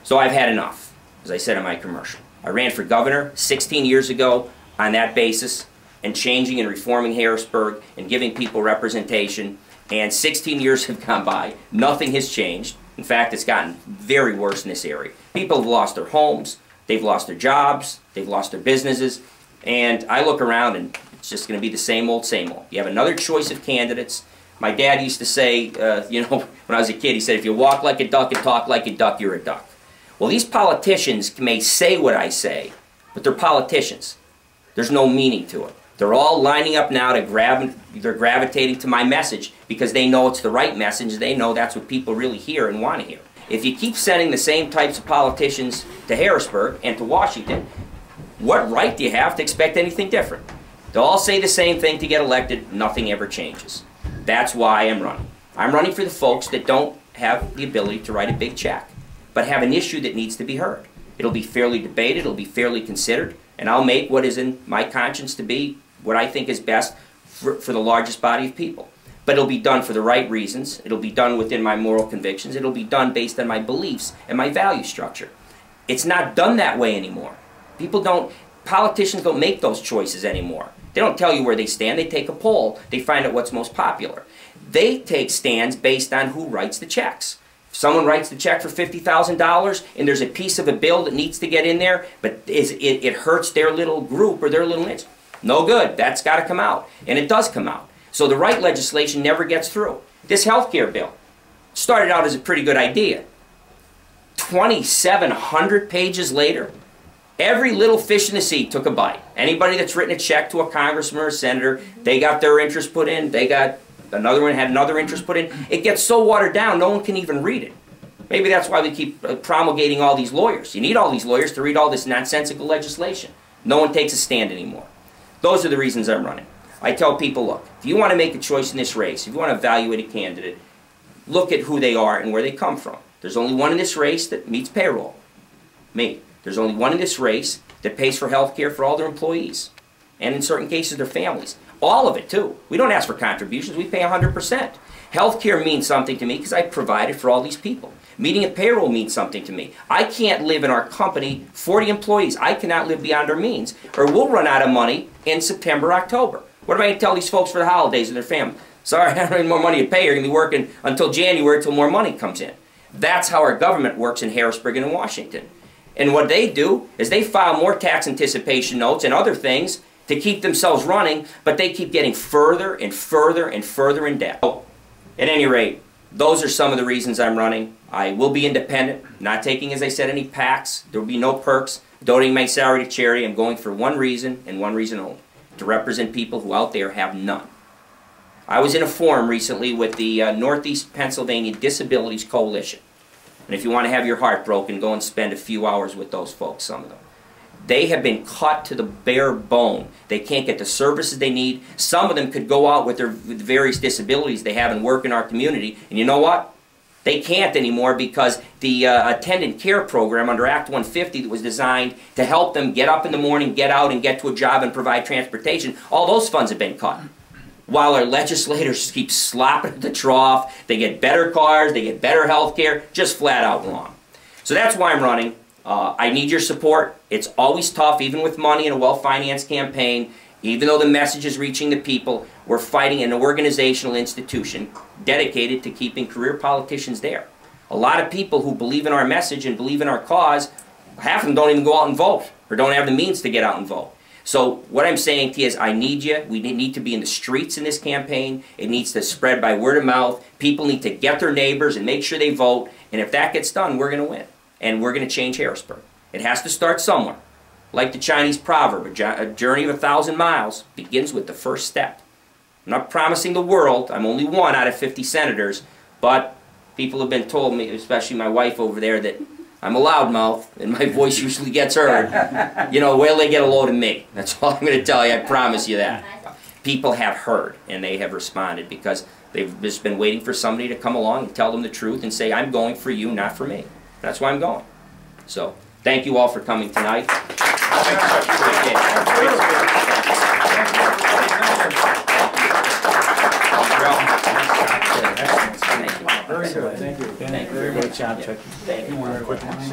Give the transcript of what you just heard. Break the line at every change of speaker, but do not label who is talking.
So I've had enough, as I said in my commercial. I ran for governor 16 years ago on that basis, and changing and reforming Harrisburg and giving people representation, and 16 years have gone by. Nothing has changed. In fact, it's gotten very worse in this area. People have lost their homes, they've lost their jobs, they've lost their businesses, and I look around and it's just going to be the same old, same old. You have another choice of candidates. My dad used to say, you know, when I was a kid, he said, if you walk like a duck and talk like a duck, you're a duck. Well, these politicians may say what I say, but they're politicians. There's no meaning to it. They're all lining up now to they're gravitating to my message because they know it's the right message. They know that's what people really hear and want to hear. If you keep sending the same types of politicians to Harrisburg and to Washington, what right do you have to expect anything different? They'll all say the same thing to get elected. Nothing ever changes. That's why I'm running. I'm running for the folks that don't have the ability to write a big check, but have an issue that needs to be heard. It'll be fairly debated, it'll be fairly considered, and I'll make what is in my conscience to be what I think is best for the largest body of people. But it'll be done for the right reasons, it'll be done within my moral convictions, it'll be done based on my beliefs and my value structure. It's not done that way anymore. Politicians don't make those choices anymore. They don't tell you where they stand, they take a poll, they find out what's most popular. They take stands based on who writes the checks. If someone writes the check for $50,000 and there's a piece of a bill that needs to get in there, but it hurts their little group or their little niche, no good, that's got to come out. And it does come out. So the right legislation never gets through. This health care bill started out as a pretty good idea. 2,700 pages later, every little fish in the sea took a bite. Anybody that's written a check to a congressman or a senator, they got their interest put in, they got another one had another interest put in. It gets so watered down, no one can even read it. Maybe that's why we keep promulgating all these lawyers. You need all these lawyers to read all this nonsensical legislation. No one takes a stand anymore. Those are the reasons I'm running. I tell people, look, if you want to make a choice in this race, if you want to evaluate a candidate, look at who they are and where they come from. There's only one in this race that meets payroll. Me. There's only one in this race that pays for health care for all their employees. And in certain cases, their families. All of it, too. We don't ask for contributions. We pay 100%. Health care means something to me because I provided for all these people. Meeting a payroll means something to me. I can't live in our company, 40 employees. I cannot live beyond our means, or we'll run out of money in September, October. What am I going to tell these folks for the holidays and their family? Sorry, I don't have any more money to pay. You're going to be working until January until more money comes in. That's how our government works in Harrisburg and in Washington. And what they do is they file more tax anticipation notes and other things to keep themselves running, but they keep getting further and further and further in debt. So, at any rate, those are some of the reasons I'm running. I will be independent, not taking, as I said, any PACs. There will be no perks, donating my salary to charity. I'm going for one reason and one reason only, to represent people who out there have none. I was in a forum recently with the Northeast Pennsylvania Disabilities Coalition. And if you want to have your heart broken, go and spend a few hours with those folks, some of them. They have been cut to the bare bone. They can't get the services they need. Some of them could go out with their various disabilities they have and work in our community. And you know what? They can't anymore because the attendant care program under Act 150 that was designed to help them get up in the morning, get out and get to a job and provide transportation, all those funds have been cut. While our legislators keep slopping at the trough, they get better cars, they get better health care, just flat out wrong. So that's why I'm running. I need your support. It's always tough, even with money in a well-financed campaign. Even though the message is reaching the people, we're fighting an organizational institution dedicated to keeping career politicians there. A lot of people who believe in our message and believe in our cause, half of them don't even go out and vote, or don't have the means to get out and vote. So what I'm saying to you is I need you. We need to be in the streets in this campaign. It needs to spread by word of mouth. People need to get their neighbors and make sure they vote. And if that gets done, we're going to win. And we're going to change Harrisburg. It has to start somewhere. Like the Chinese proverb, a journey of 1,000 miles begins with the first step. I'm not promising the world. I'm only one out of 50 senators. But people have been told me, especially my wife over there, that I'm a loudmouth and my voice usually gets heard. You know, well, they get a load of me. That's all I'm going to tell you. I promise you that. People have heard and they have responded because they've just been waiting for somebody to come along and tell them the truth and say, I'm going for you, not for me. That's why I'm going. So, thank you all for coming tonight.
Very good. Thank you. Thank you very much.
Thank you.